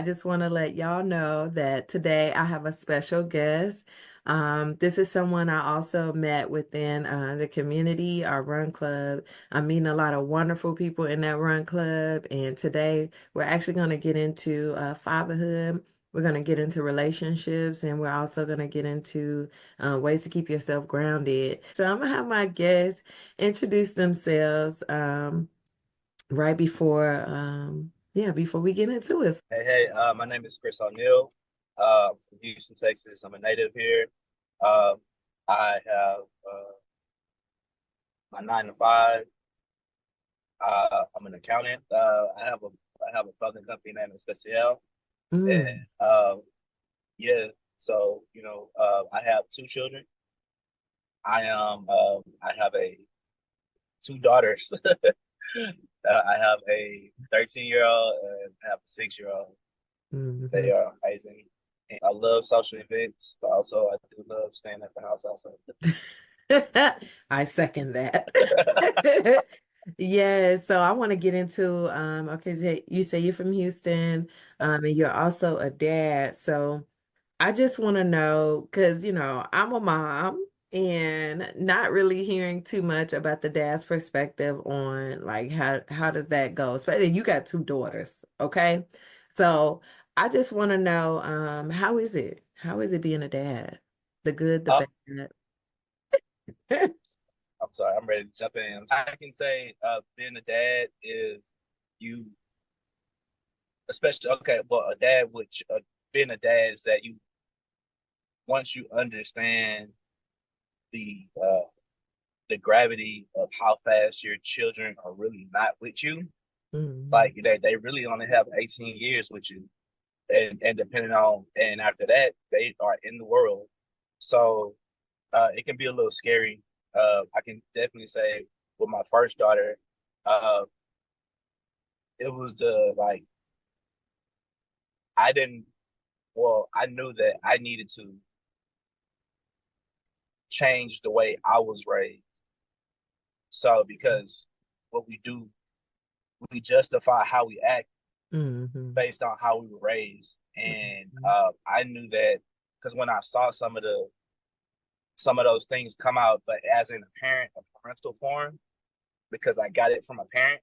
just want to let y'all know that today I have a special guest. This is someone I also met within the community, our run club. I'm meeting a lot of wonderful people in that run club, and today we're actually going to get into fatherhood. We're going to get into relationships, and we're also going to get into ways to keep yourself grounded. So I'm going to have my guests introduce themselves. Right before yeah, before we get into it. My name is Chris O'Neill. I'm from Houston, Texas. I'm a native here. Uh, I have my 9 to 5. I'm an accountant. I have a clothing company named Special, and Mm. yeah. So I have 2 children. I have a 2 daughters. I have a 13-year-old and I have a 6-year-old. They Hmm. are amazing. And I love social events, but also I do love staying at the house also. I second that. Yeah, so I want to get into okay, so you say you're from Houston, and you're also a dad. So I just want to know because I'm a mom and not really hearing too much about the dad's perspective on like how does that go? Especially you got 2 daughters, okay? So I just want to know how is it? How is it being a dad? The good, the Uh, bad. I'm sorry, I'm ready to jump in. I can say being a dad is you, especially okay, well, a dad, which being a dad is that you once you understand the uh, the gravity of how fast your children are really not with you, Hmm. like they really only have 18 years with you, and depending on and after that they are in the world. So it can be a little scary. I can definitely say with my first daughter, uh, it was the like I didn't. Well, I knew that I needed to change the way I was raised. So because what we do, we justify how we act Hmm. based on how we were raised, and I knew that because when I saw some of those things come out, but as in a parent, a parental form, because I got it from a parent.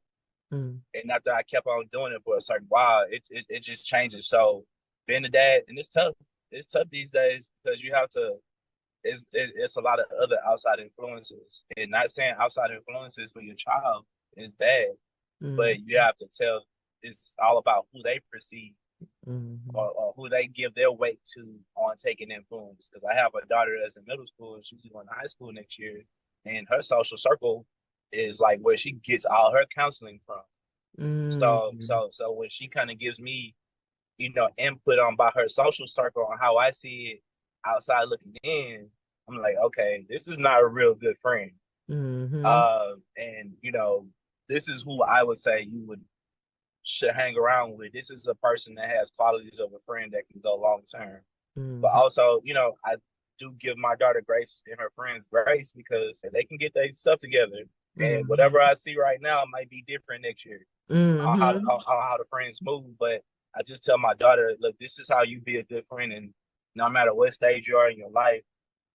Hmm. And after I kept on doing it for a certain while, it just changes. So being a dad, and it's tough. It's tough these days because you have to. It's a lot of other outside influences, and not saying outside influences for your child is bad, but you have to tell. It's all about who they perceive Hmm. or who they give their weight to on taking influence. Because I have a daughter that's in middle school and she's going to high school next year, and her social circle is like where she gets all her counseling from. Hmm. So when she kind of gives me, input on by her social circle on how I see it outside looking in, I'm like, okay, this is not a real good friend. Hmm. And this is who I would say you would should hang around with. This is a person that has qualities of a friend that can go long term. But Hmm. also, I do give my daughter grace and her friends grace because they can get their stuff together. And whatever Hmm. I see right now might be different next year Hmm. on how the friends move. But I just tell my daughter, look, this is how you be a good friend, and no matter what stage you are in your life,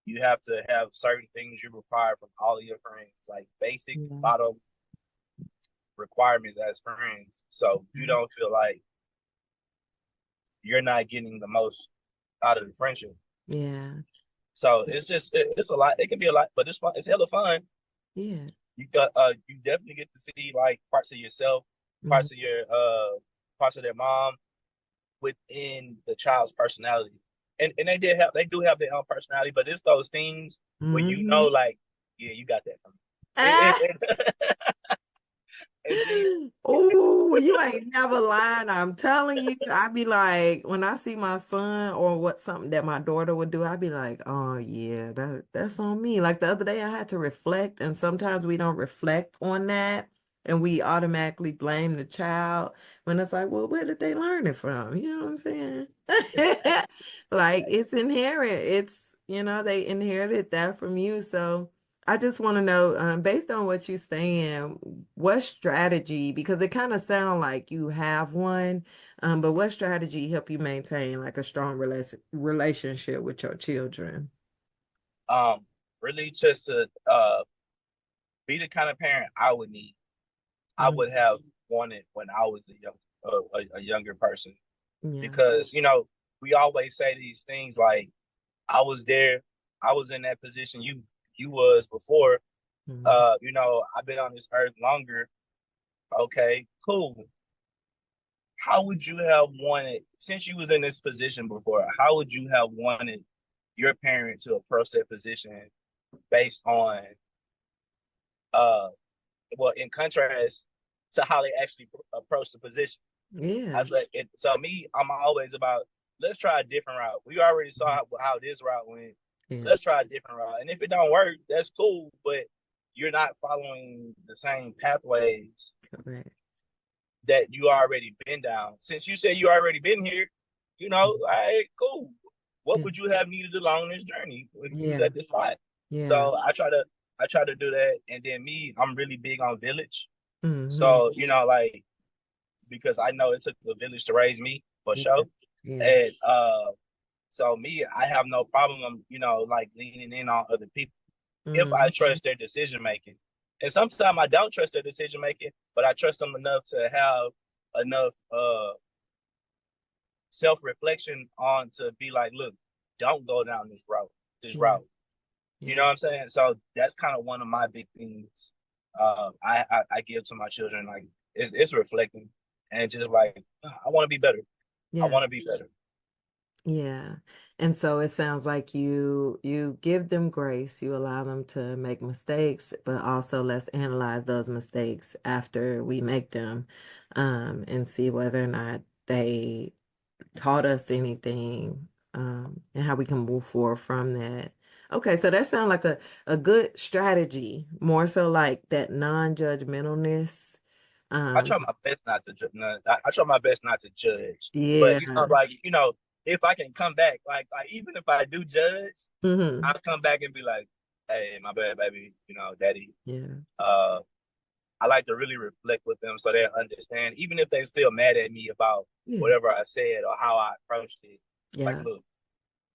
you have to have certain things you require from all of your friends, like basic Yeah. bottom requirements as friends. So you don't feel like you're not getting the most out of the friendship. Yeah. So it's a lot. It can be a lot, but it's fun. It's hella fun. Yeah. You definitely get to see like parts of yourself, Mm-hmm. parts of your parts of their mom within the child's personality. And they do have their own personality, but it's those things where Hmm. like, yeah, you got that from me. Ah! And then Oh, you ain't never lying. I'm telling you, I be like, when I see my son or what something that my daughter would do, I be like, oh yeah, that's on me. Like the other day I had to reflect, and sometimes we don't reflect on that and we automatically blame the child when it's like, well, where did they learn it from? You know what I'm saying? Like it's inherent. It's, they inherited that from you. So I just want to know, based on what you're saying, what strategy, because it kind of sounds like you have one, but what strategy help you maintain like a strong relationship with your children? Um, really just to be the kind of parent I would need. I Mm, would have wanted when I was a younger person yeah. because we always say these things like I was there, I was in that position you was before. Mm, I've been on this earth longer. Okay, cool. How would you have wanted since you was in this position before? How would you have wanted your parent to approach that position based on uh well in contrast to how they actually approach the position? I yeah. was like, so me, I'm always about let's try a different route. We already saw how this route went. Yeah. Let's try a different route, and if it don't work, that's cool. But you're not following the same pathways Correct. that you already been down. Since you said you already been here, all right, cool. What Yeah. would you have needed along this journey when you was Yeah. at this spot? Yeah. So I try to do that, and then me, I'm really big on village. Hmm. So like because I know it took a village to raise me for Yeah. sure. Yeah. And so me, I have no problem, like leaning in on other people if I Hmm. trust their decision making. And sometimes I don't trust their decision making, but I trust them enough to have enough self reflection on to be like, look, don't go down this route, this Yeah. route. You know Yeah. what I'm saying? So that's kind of one of my big things. I give to my children like it's reflecting and just like I want to be better. I Yeah. want to be better. Yeah. And so it sounds like you give them grace, you allow them to make mistakes, but also let's analyze those mistakes after we make them, and see whether or not they taught us anything, and how we can move forward from that. Okay, so that sounds like a good strategy, more so like that non-judgmentalness. I Um, try my best not to. I try my best not to judge, but yeah. like if I can come back, like even if I do judge, Hmm. I'll come back and be like, "Hey, my bad, baby. Daddy." Yeah. Uh, I like to really reflect with them so they understand, even if they're still mad at me about Yeah. whatever I said or how I approached it. Like, Yeah. look,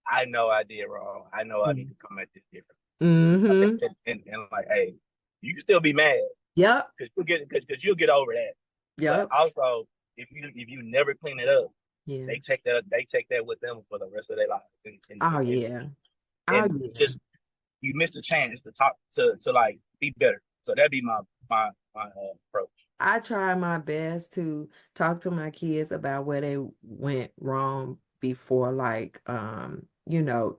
I know I did wrong. I know I need to come at this different. Mm-hmm. And like, hey, you can still be mad Yep. because you'll get over that. But Yep. also, if you never clean it up, Yeah. they take that with them for the rest of their lives, Oh yeah. Oh and yeah. just you missed a chance to talk to like be better. So that'd be my approach. I try my best to talk to my kids about where they went wrong before, like,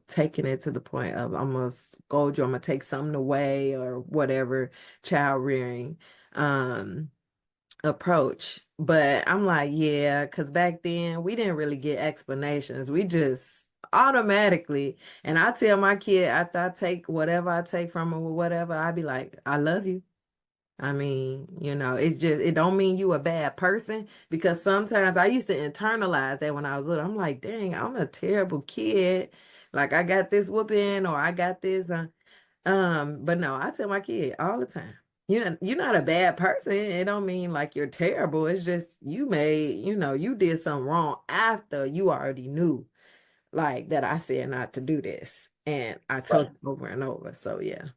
taking it to the point of I'm gonna scold you, I'm gonna take something away or whatever child rearing um approach. But I'm like, yeah, because back then we didn't really get explanations. We just automatically, and I tell my kid after I take whatever I take from her or whatever, I be like, I love you. I mean, it don't mean you a bad person, because sometimes I used to internalize that when I was little. I'm like, dang, I'm a terrible kid. Like I got this whooping or I got this. But no, I tell my kid all the time, you're not a bad person. It don't mean like you're terrible. It's just you did something wrong after you already knew like that I said not to do this. And I told Right. you over and over. So yeah.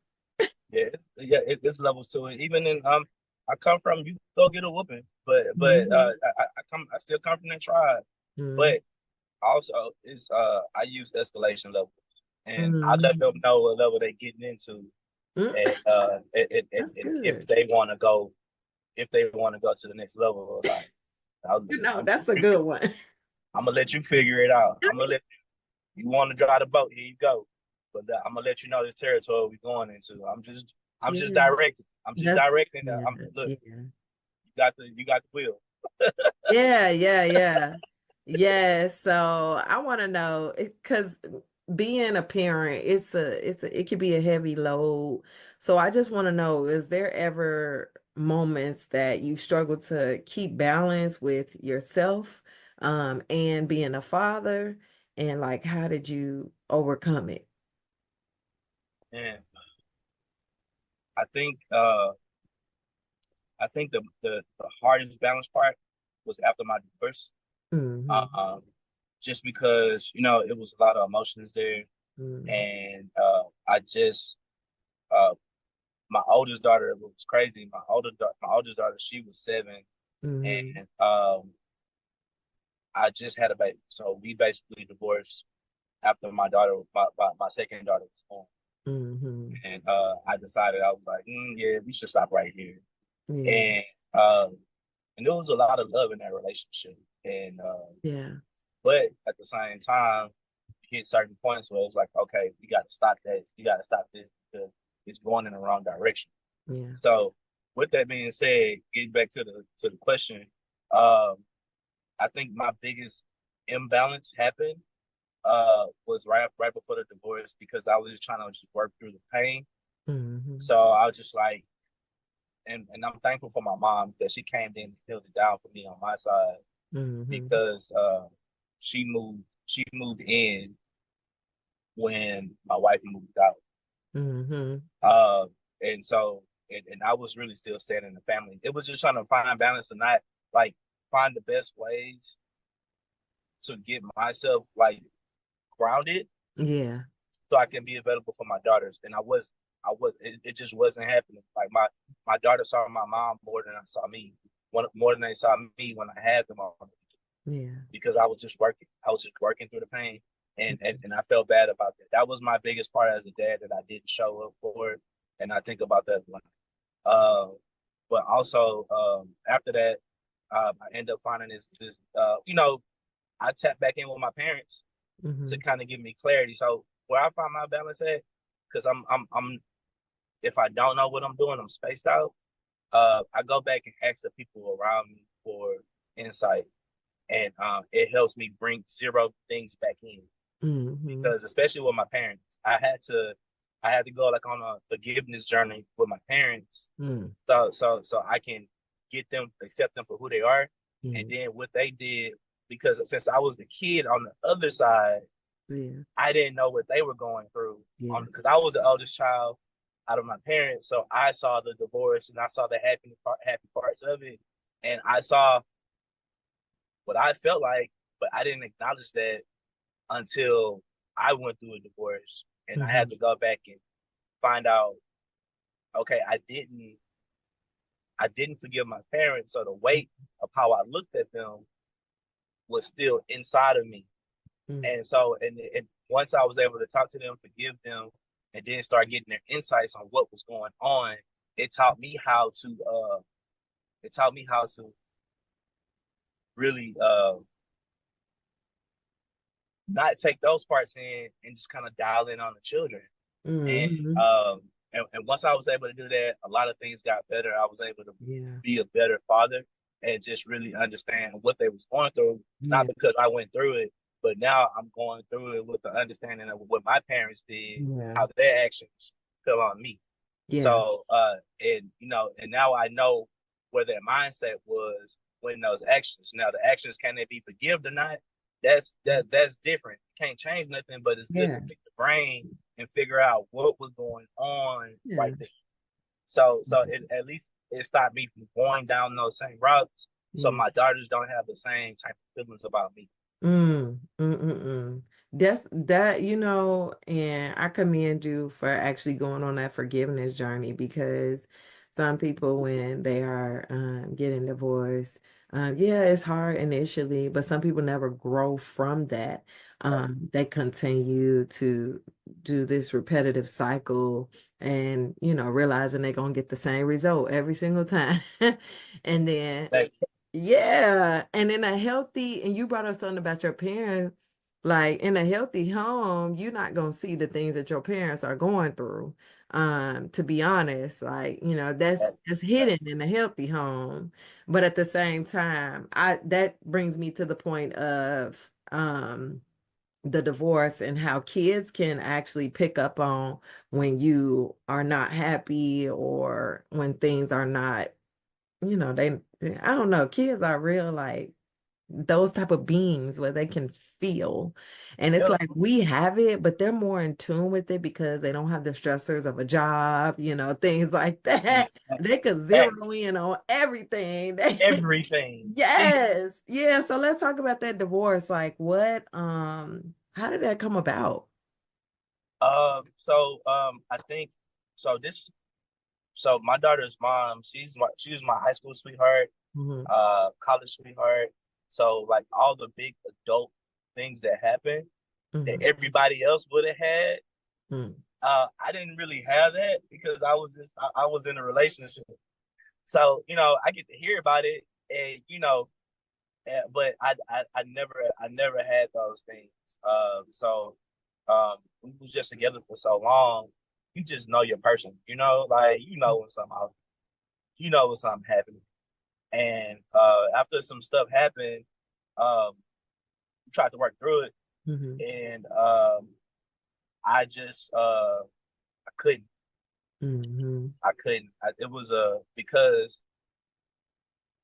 It's levels to it. Even in I come from you go get a whooping, but Hmm. I still come from that tribe. Hmm. But also it's I use escalation levels, and I let Hmm. them know what level they getting into, and That's if good. they want to go to the next level, like I'll, I'm That's a good one. I'm gonna let you figure it out. I'm gonna let you want to drive the boat. Here you go. But I'm gonna let you know this territory we're going into. I'm just Yeah. directing. I'm just That's directing. yeah, I'm look. yeah. You got the wheel. Yeah, yeah, yeah. Yeah, so I want to know because being a parent, it could be a heavy load. So I just want to know, is there ever moments that you struggle to keep balance with yourself, and being a father, and like how did you overcome it? And I think I think the hardest balance part was after my divorce. Mm-hmm. Um, just because it was a lot of emotions there, Mm-hmm. and I just uh my oldest daughter was crazy. My oldest daughter, she was 7, Mm-hmm. and I just had a baby, so we basically divorced after my second daughter was born. Mm-hmm. And I decided, I was like, yeah, we should stop right here. Yeah. And um, and there was a lot of love in that relationship. And Yeah. but at the same time, you hit certain points where it's like, okay, you got to stop that. You got to stop this because it's going in the wrong direction. Yeah. So, with that being said, getting back to the question, um, I think my biggest imbalance happened was right before the divorce because I was just trying to just work through the pain. Mm-hmm. So I was just like, and I'm thankful for my mom that she came in and held it down for me on my side Mm-hmm. because she moved in when my wife moved out. Mm-hmm. Uh, and so and I was really still staying in the family. It was just trying to find balance and not like find the best ways to get myself like grounded Yeah. so I can be available for my daughters. And it just wasn't happening. Like my daughter saw my mom more than I saw me. More than they saw me when I had them on Yeah. because I was just working. I was just working through the pain, and I felt bad about that. That was my biggest part as a dad that I didn't show up for it, and I think about that one. Uh, but also after that, I end up finding this. I tapped back in with my parents to Mm-hmm. kind of give me clarity. So where I find my balance at, because I'm if I don't know what I'm doing, I'm spaced out. I go back and ask the people around me for insight, and it helps me bring zero things back in Mm-hmm. because especially with my parents, I had to go like on a forgiveness journey with my parents, Mm-hmm. so I can get them accept them for who they are, and Yeah. then what they did because since I was the kid on the other side, Yeah. I didn't know what they were going through on Yeah. because I was the oldest child out of my parents, so I saw the divorce and I saw the happy parts of it, and I saw what I felt like, but I didn't acknowledge that until I went through a divorce and I had Mm-hmm. to go back and find out, okay, I didn't forgive my parents, so the weight of how I looked at them was still inside of me. Mm-hmm. And so and once I was able to talk to them, forgive them, and then start getting their insights on what was going on, it taught me how to it taught me how to really not take those parts in and just kind of dial in on the children. And Mm-hmm. um and once I was able to do that, a lot of things got better. I was able to Yeah. be a better father and just really understand what they was going through, not Yeah. because I went through it, but now I'm going through it with the understanding of what my parents did, Yeah. how their actions fell on me. Yeah. So and now I know where their mindset was when those actions. Now the actions, can they be forgiven or not? That's different. Can't change nothing, but it's good to Yeah. pick the brain and figure out what was going on Yeah. right there. So at least it stopped me from going down those same routes. So Yeah. my daughters don't have the same type of feelings about me. Mm, mm, mm, mm. That's that, and I commend you for actually going on that forgiveness journey because some people, when they are getting divorced, yeah, it's hard initially, but some people never grow from that. They continue to do this repetitive cycle and, realizing they're gonna get the same result every single time. And then Like, yeah, and in a healthy, and you brought up something about your parents, like in a healthy home, you're not gonna see the things that your parents are going through. To be honest, like, that's hidden in a healthy home. But at the same time, I that brings me to the point of the divorce and how kids can actually pick up on when you are not happy or when things are not they I don't know, kids are real like those type of beings where they can feel. And it's Yep. like we have it, but they're more in tune with it because they don't have the stressors of a job, things like Yeah. that. They could Facts. zero in on everything. Everything. See, Yes. Yeah. So let's talk about that divorce. Like how did that come about? I think so. So my daughter's mom, she was my high school sweetheart, Hmm. college sweetheart. So like all the big adult things that happened that Hmm. everybody else would have had, Hmm. I didn't really have that because I was in a relationship. So I get to hear about it, and but I never had those things. We was just together for so long. You just know your person, like you know when something happened. And after some stuff happened, we tried to work through it, Hmm. and I just I couldn't, Hmm. it was because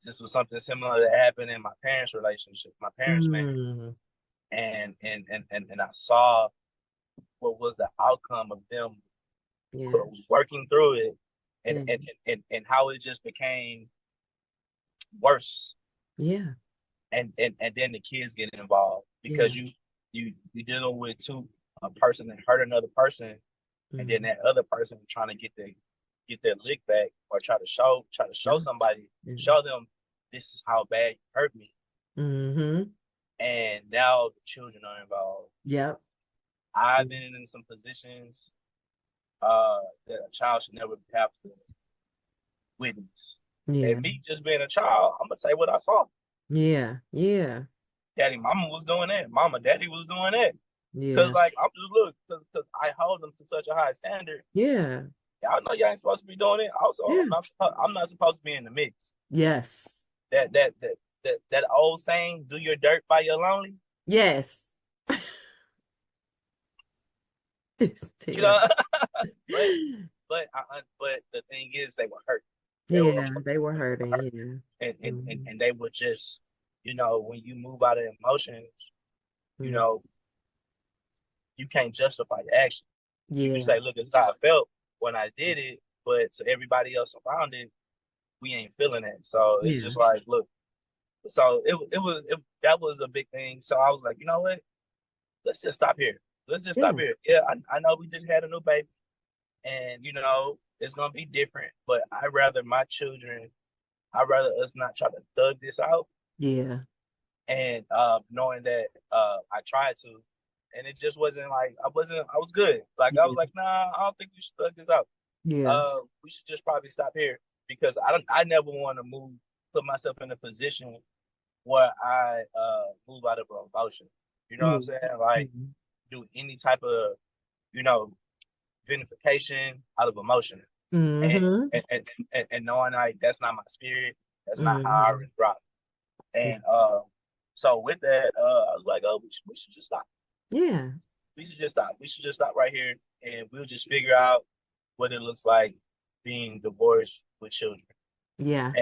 this was something similar that happened in my parents' relationship, my parents' marriage, Hmm. and I saw what was the outcome of them Yeah. working through it, and Yeah. and and how it just became worse, Yeah. and then the kids get involved because Yeah. you dealing with a person that hurt another person, and then Hmm. that other person trying to get their lick back, or try to show Yeah. somebody, Yeah. show them this is how bad you hurt me, Hmm. and now the children are involved. Yep. I've been in some positions that a child should never have to witness. And Yeah. me just being a child, I'm gonna say what I saw. Yeah. Yeah. Daddy, mama was doing that. Mama, daddy was doing that. Cause Yeah. like I'm just look, cause I hold them to such a high standard. Yeah. Y'all know y'all ain't supposed to be doing it. Also, Yeah. I'm not supposed to be in the mix. Yes. That old saying, "Do your dirt by your lonely." Yes. It's You know, terrible. but but the thing is, they were hurt. They were Yeah, they were hurt, hurting. Yeah. Hmm. and they were just, when you move out of emotions, you Mm. know, you can't justify your action. You can Yeah. say, "Look, it's how I felt when I did it," but to everybody else around it, we ain't feeling it. So it's Yeah. just like, look. So that was a big thing. So I was like, you know what? Let's just stop here. Let's just stop Yeah. here. Yeah, I know we just had a new baby, and it's gonna be different. But I'd rather us not try to thug this out, Yeah. and knowing that I tried to, and it just wasn't like I was good. Like I was Yeah. like, nah, I don't think we should thug this out. Yeah. We should just probably stop here because I never want to put myself in a position where I move out of an emotion. You know what I'm Yeah. saying? Like Mhm. do any type of, you know, vinification out of emotion. And Mhm. and knowing like that's not my spirit, that's not how I Mhm. rock. And so with that, I was like, oh, we should just stop. Yeah. We should just stop. We should just stop right here, and we'll just figure out what it looks like being divorced with children. Yeah. And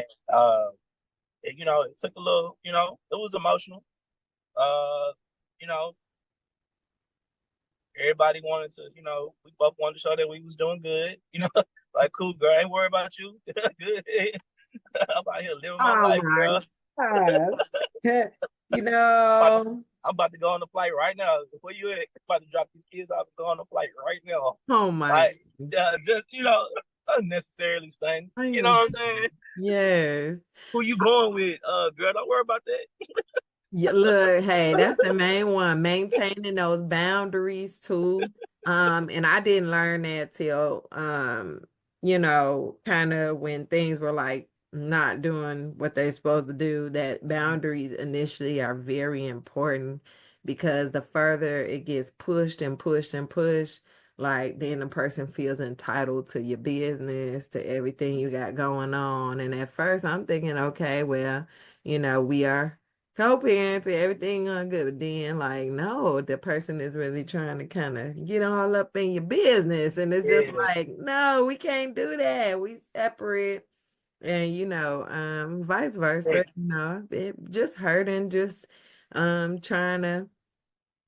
it took a little, it was emotional. Uh, you know, everybody wanted to, we both wanted to show that we was doing good. Like cool girl, ain't worried about you. Good. I'm out here living my Oh life, my girl. God. You About to, know, I'm about to go on the flight right now. Where you at? I'm about to drop these kids off and go on the flight right now. oh my Like, gosh. just unnecessarily stunning. I You know am. what I'm saying? Yes. Who you going with? Girl, don't worry about that. Yeah, look, hey, that's the main one, maintaining those boundaries too. And I didn't learn that till kind of when things were like not doing what they're supposed to do, that boundaries initially are very important because the further it gets pushed and pushed and pushed, like then the person feels entitled to your business, to everything you got going on. And at first I'm thinking, okay, well, we are co-parenting, everything on good. But then, like, no, the person is really trying to kind of get all up in your business. And it's just Yeah, like, no, we can't do that. We separate. And, vice versa, hey, it just hurting, just trying to.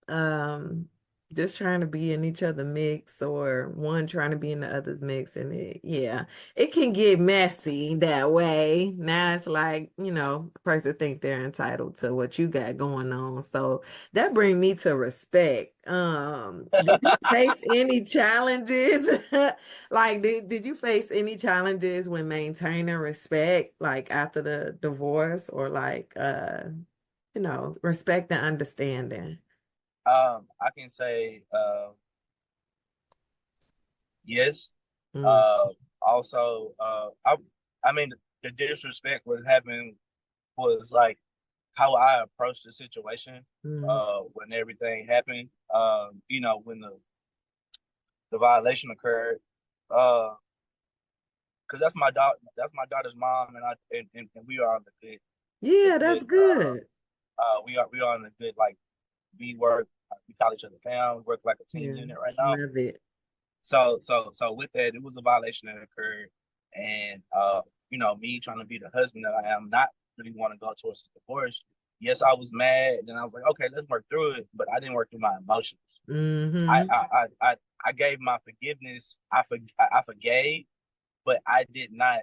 um just trying to be in each other mix or one trying to be in the other's mix and yeah, it can get messy that way. Now it's like, a person think they're entitled to what you got going on. So that bring me to respect. Did you face any challenges? Like did you face any challenges when maintaining respect like after the divorce or like respect and understanding? I can say yes. Mm, Uh, also, I mean, the disrespect was happening was like how I approached the situation mm, when everything happened. When the violation occurred. Uh, because that's my daughter's mom, and and we are on the yeah, good. that's good. We are on the good like we work. We call each other fam. We work like a team Yeah, unit right now. love it. So with that, it was a violation that occurred, and me trying to be the husband that I am, not really want to go towards the divorce. Yes, I was mad, and I was like, okay, let's work through it, but I didn't work through my emotions. I Mm-hmm. I I I, I gave my forgiveness. I forgave, but I did not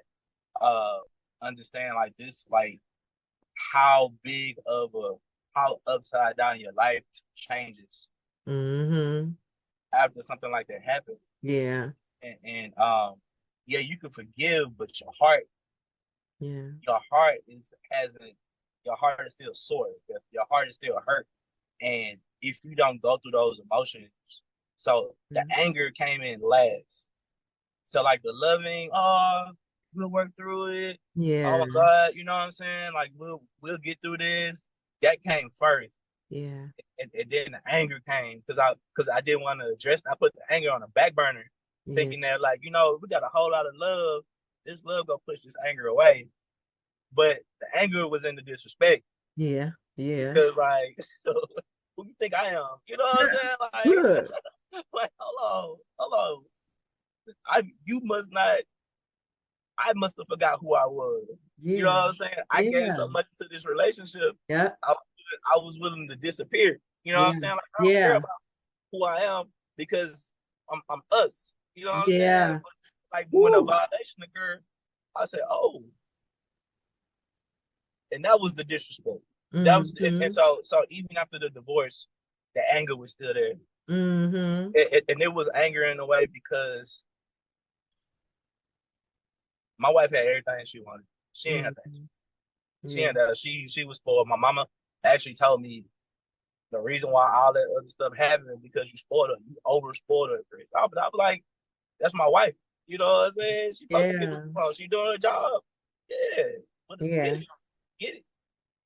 uh understand like this, like how big of a how upside down your life changes Mm-hmm. after something like that happens. Yeah, And yeah, you can forgive, but yeah. your heart is hasn't your heart is still sore. Your heart is still hurt. And if you don't go through those emotions, so the Mm. anger came in last. So like the loving, oh, we'll work through it. Oh Yeah, my God, you know what I'm saying? Like we'll get through this. That came first. yeah, And then the anger came because I didn't want to address. I put the anger on the back burner, yeah, thinking that like we got a whole lot of love. This love gonna push this anger away, but the anger was in the disrespect yeah, yeah. because like who you think I am? You know what I'm saying? Look, Like hold on. I you must not. I must have forgot who I was. You know yeah, what I'm saying? I gave yeah, so much to this relationship. yeah, I, I was willing to disappear. You know what I'm yeah, saying? Like I don't care yeah, about who I am because I'm us. You know what I'm saying? yeah. But like when a Woo. violation occurred, I said, "Oh," and that was the disrespect. That was, and Mm-hmm. so even after the divorce, the anger was still there, Mm-hmm. and it was anger in a way because my wife had everything she wanted. She ain't had that. Mm-hmm. She Yeah, had that. She was spoiled. My mama actually told me the reason why all that other stuff happened is because you spoiled her. You over spoiled her, Chris. I was like, that's my wife. You know what I'm saying? She supposed to get the yeah, phone. She doing her job. Yeah. But get yeah, it. Get it.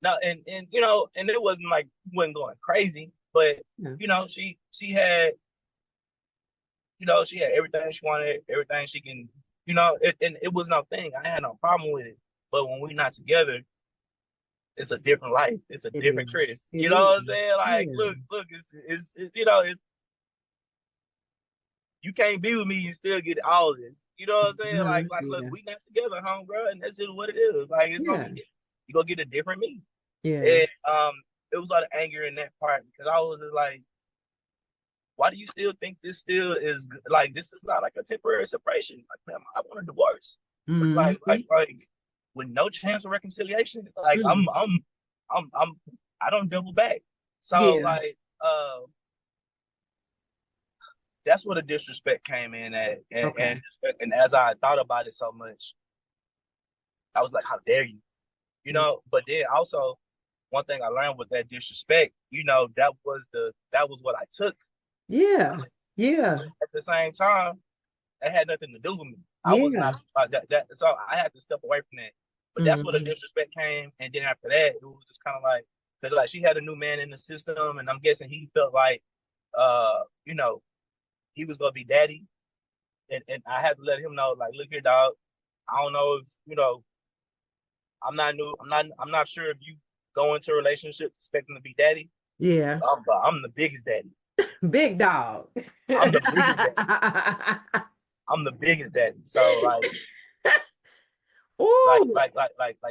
Now and and it wasn't like we wasn't going crazy, but yeah. she had she had everything she wanted, everything she can and it was no thing. I had no problem with it. But when we're not together, it's a different life. It's a It is. different Chris. It You know is. what I'm saying? Like, Yeah. look, it's you can't be with me and still get all of this. You know what I'm saying? Uh-huh. Like, look, Yeah. we not together, home, bro, and that's just what it is. Like, it's gonna be Yeah. different. You gonna get a different me. Yeah. And it was a lot of anger in that part because I was just like, why do you still think this still is like this is not like a temporary separation? Like, man, I want a divorce. Mm-hmm. Like with no chance of reconciliation. Like Mm. I'm I don't double back. So Yeah. like that's where the disrespect came in at, Okay. and as I thought about it so much, I was like, how dare you? Yeah. But then also one thing I learned with that disrespect, that was what I took. Yeah. Yeah. At the same time, it had nothing to do with me. I was Yeah. not that. So I had to step away from that. But that's where the Mm-hmm. disrespect came, and then after that, it was just kind of like because like she had a new man in the system, and I'm guessing he felt like uh you know he was gonna be daddy, and I had to let him know like, look here, dog. I don't know if I'm not new. I'm not sure if you go into a relationship expecting to be daddy. Yeah. But I'm the biggest daddy. Big dog. I'm the biggest daddy. I'm the biggest daddy. So Ooh.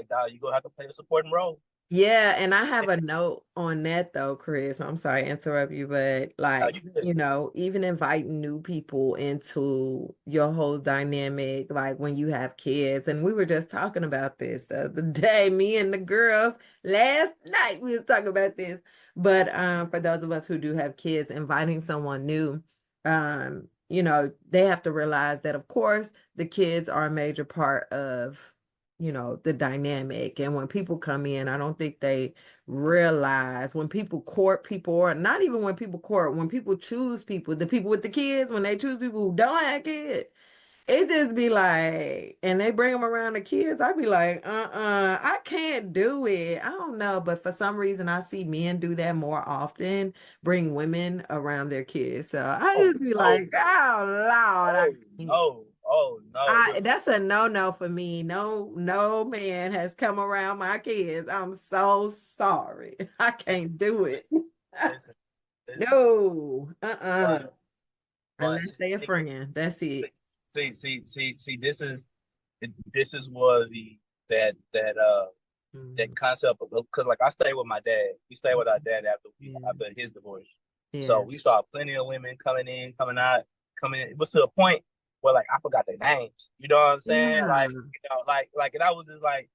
dog, you gonna have to play a supporting role. Yeah, and I have a note on that though, Chris. I'm sorry to interrupt you, but Now like, you good. even inviting new people into your whole dynamic, like when you have kids, and we were just talking about this the other day, me and the girls last night we was talking about this. But for those of us who do have kids, inviting someone new, they have to realize that of course the kids are a major part of the dynamic. And when people come in, I don't think they realize when people court people, or not even when people court, when people choose people, the people with the kids, when they choose people who don't have kids, it just be like, and they bring them around the kids, I be like, I can't do it. I don't know. But for some reason, I see men do that more often, bring women around their kids. So I Oh just be no, like, oh, Lord, I oh can't. no, oh no. Look, That's a no-no for me. No, no man has come around my kids. I'm so sorry. I can't do it. listen, listen. No, But unless see, they a friend. That's it. see. This is what that Mhm. concept of, because like I stayed with my dad. We stayed with our dad Yeah. after his divorce. So Yeah. we saw plenty of women coming in, coming out, coming in. It was to a point where like I forgot their names. You know what I'm saying? Yeah. Like, and I was just like,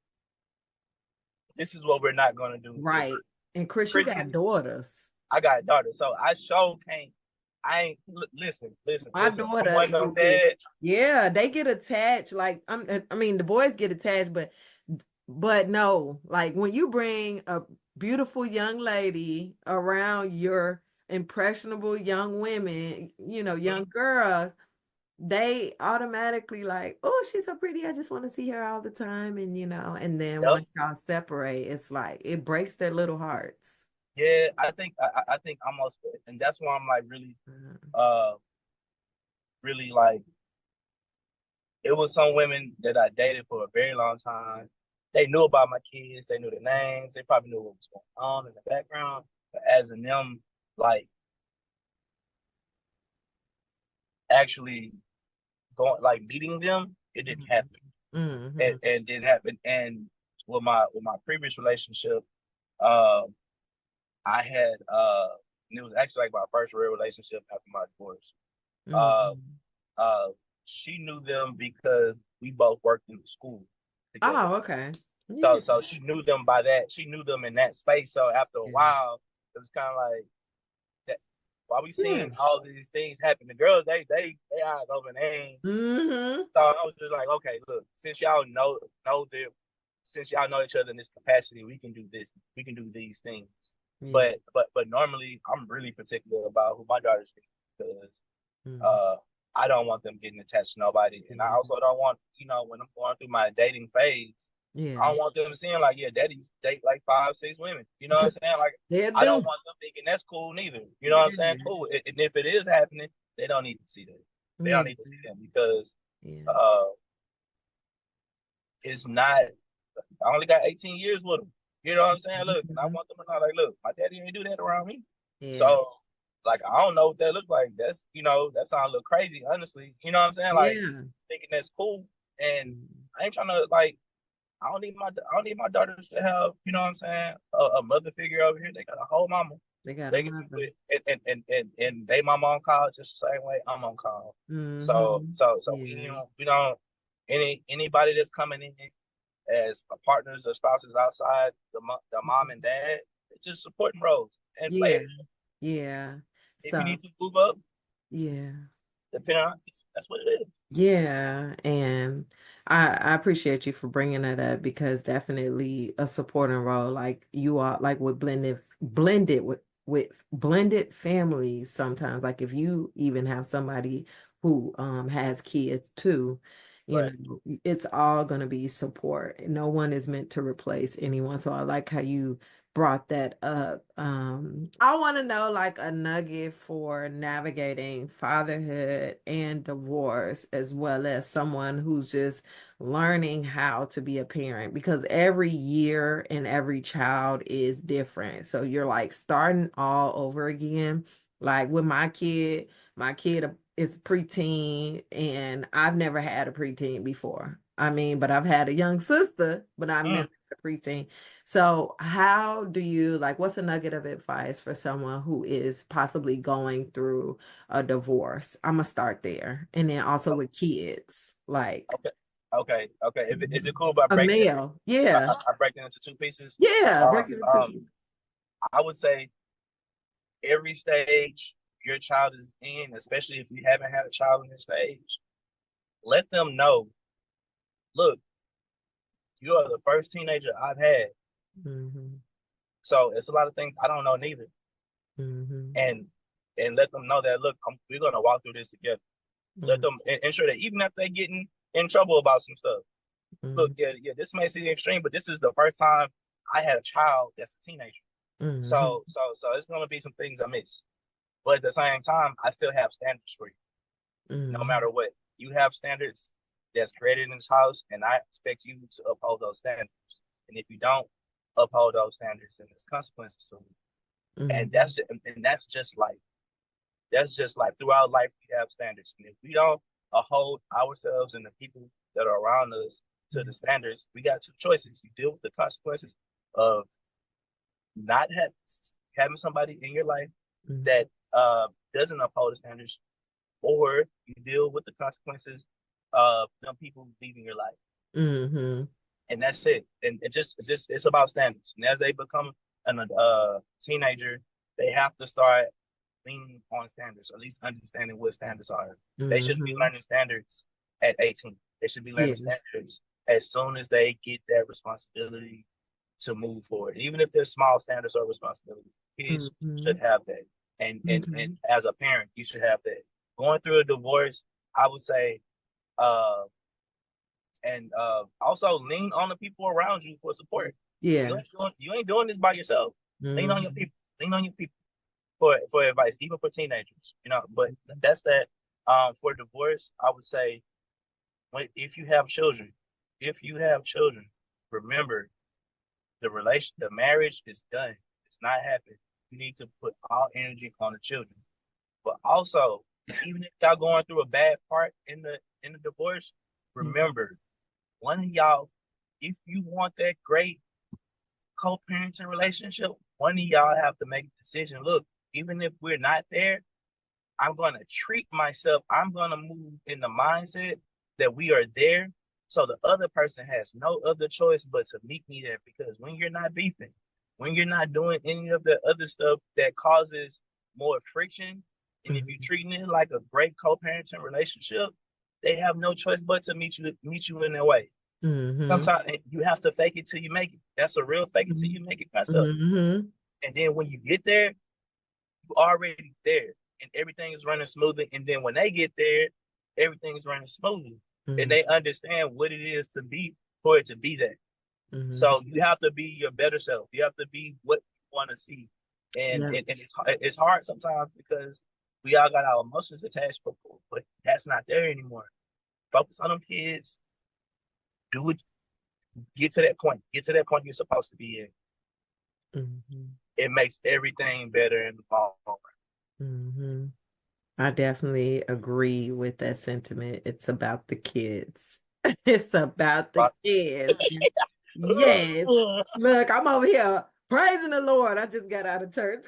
this is what we're not gonna do here. Right. And Chris, you Chrissy, got daughters. I got a daughter, so I sure can't. I ain't My listen. I'm daughter one of them is, dads. yeah, they get attached. Like I mean, the boys get attached, but no, like when you bring a beautiful young lady around your impressionable young women, young girls, they automatically like, oh, she's so pretty. I just want to see her all the time. And then Yep. once y'all separate, it's like it breaks their little hearts. Yeah, I think almost, and that's why I'm like Mhm. uh really like, it was some women that I dated for a very long time. They knew about my kids, they knew their names, they probably knew what was going on in the background. But as in them, like actually going, like meeting them, it didn't Mhm. happen. Mhm. And didn't happen. And with my previous relationship, uh, I had and it was actually like my first real relationship after my divorce. Uh, Mhm. uh, she knew them because we both worked in the school together. Oh, okay. So Yeah. she knew them by that. She knew them in that space. So after a Yeah. while, it was kind of like that. While we Yeah. seen all these things happen, the girls they eyes open. They ain't. Hmm. So I was just like, okay, look, since y'all know them, since y'all know each other in this capacity, we can do this. We can do these things. Yeah. But normally, I'm really particular about who my daughters get, because Hmm. uh, I don't want them getting attached to nobody, and I Yeah. also don't want, when I'm going through my dating phase, I Yeah. don't want them seeing like, yeah, daddy used to date like five, six women. You know what I'm saying? Like, They I don't do. want them thinking that's cool neither. You know what I'm saying? Yeah. Cool. And if it is happening, they don't need to see that. They Yeah. don't need to see that, because Yeah. uh, it's not. I only got 18 years with them. You know what I'm saying? Look, and I Mhm. want them to know, like, look, my daddy didn't do that around me. Yeah. So, like, I don't know what that looks like. That's, that sounds a little crazy, honestly. You know what I'm saying? Like, Yeah. thinking that's cool, and I ain't trying to like. I don't need my daughters to have, you know what I'm saying, a mother figure over here. They got a whole mama. They got a They can do mother. it, and they mama on call just the same way I'm on call. So Hmm. we Yeah. don't anybody that's coming in as partners or spouses outside the mom and dad, it's just supporting roles and play Yeah. it. Yeah. If you So, need to move up, yeah. depending on, that's what it is. Yeah, and I appreciate you for bringing that up because definitely a supporting role like you are like with blended with blended families sometimes like if you even have somebody who has kids too, Right. it's all going to be support. No one is meant to replace anyone. So I like how you brought that up. I want to know like a nugget for navigating fatherhood and divorce, as well as someone who's just learning how to be a parent, because every year and every child is different. So you're like starting all over again. Like with my kid is preteen, and I've never had a preteen before. I mean, but I've had a young sister, but I'm Mm, married to a preteen. So how do you like what's a nugget of advice for someone who is possibly going through a divorce? I'm gonna start there. And then also with kids, like okay, okay. Is it cool if I a break it? male. Yeah. I break it into two pieces. Yeah, Um, break it um, into. I would say every stage your child is in, especially if you haven't had a child in this stage, let them know, look, you are the first teenager I've had. Hmm. So it's a lot of things I don't know neither. Hmm. And let them know that, look, we're gonna walk through this together. Let Hmm. them ensure that even if they're getting in trouble about some stuff, look, Hmm. yeah, this may seem extreme, but this is the first time I had a child that's a teenager. Hmm. So it's gonna be some things I miss. But at the same time, I still have standards for you. No Hmm. matter what. You have standards that's created in this house, and I expect you to uphold those standards. And if you don't uphold those standards, then there's consequences to it. And Hmm. that's just life. That's just life. Throughout life, we have standards, and if we don't hold ourselves and the people that are around us to the standards, we got two choices. You deal with the consequences of not having somebody in your life Hmm. that doesn't uphold the standards, or you deal with the consequences of them people leaving your life, Hmm. and that's it. And it's about standards. And as they become an teenager, they have to start leaning on standards, or at least understanding what standards are. They shouldn't be Hmm. learning standards at 18. They should be learning Yeah. standards as soon as they get that responsibility to move forward. Even if they're small standards or responsibilities, kids should Hmm. have that. And Okay. as a parent, you should have that. Going through a divorce, I would say, uh, and also lean on the people around you for support. Yeah. You ain't doing this by yourself. Lean on your Hmm. people. Lean on your people for advice, even for teenagers. But that's that. For divorce, I would say, if you have children, remember the marriage is done. It's not happening. You need to put all energy on the children. But also, even if y'all going through a bad part in the divorce, remember, one of y'all, if you want that great co-parenting relationship, one of y'all have to make a decision. Look, even if we're not there, I'm going to treat myself. I'm going to move in the mindset that we are there. So the other person has no other choice but to meet me there. Because when you're not beefing, when you're not doing any of the other stuff that causes more friction, and if you're Hmm. treating it like a great co-parenting relationship, they have no choice but to meet you in their way. Hmm. Sometimes you have to fake it till you make it. That's a real fake it till you make it concept. Hmm. And then when you get there, you already there, and everything is running smoothly. And then when they get there, everything is running smoothly, and Hmm. they understand what it is to be for it to be that. Hmm. So you have to be your better self. You have to be what you want to see, Yeah. and it's hard sometimes because we all got our emotions attached, but that's not there anymore. Focus on them kids. Do it. Get to that point. Get to that point you're supposed to be in. Hmm. It makes everything better in the long run. Hmm. I definitely agree with that sentiment. It's about the kids. It's about the Right? kids. Yes. Look, I'm over here praising the Lord. I just got out of church.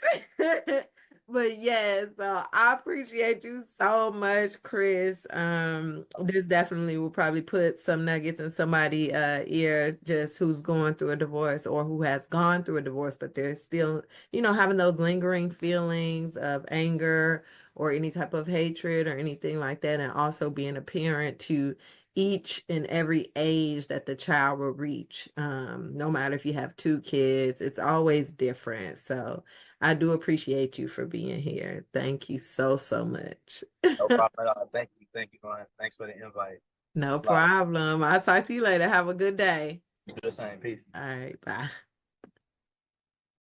But yes, so I appreciate you so much, Chris. This definitely will probably put some nuggets in somebody ear just who's going through a divorce or who has gone through a divorce, but they're still, having those lingering feelings of anger or any type of hatred or anything like that, and also being a parent to each and every age that the child will reach. No matter if you have two kids, it's always different. So I do appreciate you for being here. Thank you so, so much. No problem at all. Thank you, man. Thanks for the invite. This No was live. problem. I'll talk to you later. Have a good day. You do the same. Peace. All right, bye.